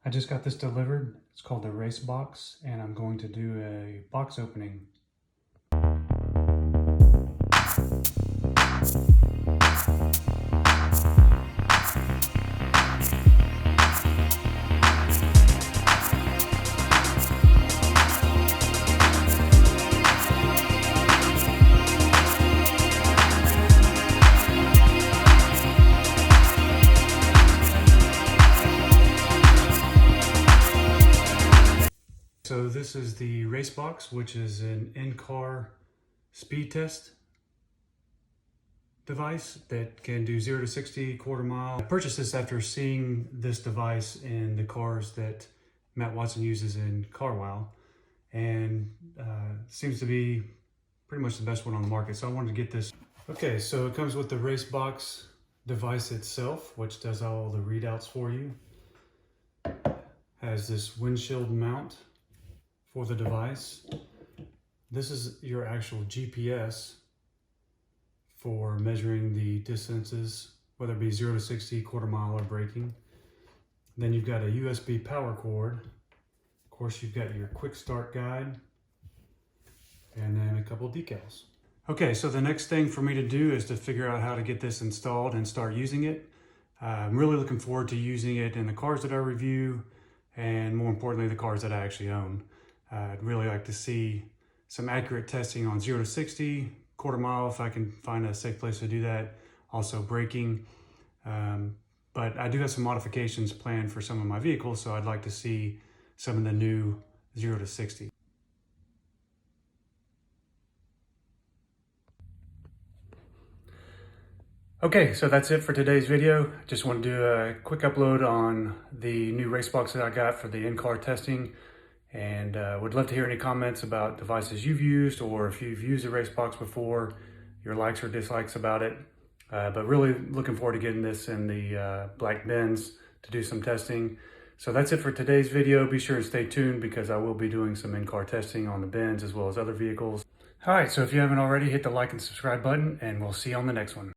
I just got this delivered. It's called the RaceBox, and I'm going to do a box opening. So this is the RaceBox, which is an in-car speed test device that can do 0 to 60 quarter mile. I purchased this after seeing this device in the cars that Matt Watson uses in CarWow, and seems to be pretty much the best one on the market. So I wanted to get this. Okay, so it comes with the RaceBox device itself, which does all the readouts for you. Has this windshield mount for the device. This is your actual GPS for measuring the distances, whether it be 0 to 60, quarter mile, or braking. Then you've got a USB power cord. Of course, you've got your quick start guide, and then a couple decals. Okay, so the next thing for me to do is to figure out how to get this installed and start using it. I'm really looking forward to using it in the cars that I review, and more importantly, the cars that I actually own. I'd really like to see some accurate testing on 0 to 60, quarter mile if I can find a safe place to do that, also braking. But I do have some modifications planned for some of my vehicles, so I'd like to see some of the new 0 to 60. Okay, so that's it for today's video. Just want to do a quick upload on the new RaceBox that I got for the in-car testing. And would love to hear any comments about devices you've used, or if you've used a RaceBox before, your likes or dislikes about it. But really looking forward to getting this in the black bins to do some testing. So that's it for today's video. Be sure to stay tuned because I will be doing some in-car testing on the bins as well as other vehicles. All right, so if you haven't already, hit the like and subscribe button, and we'll see you on the next one.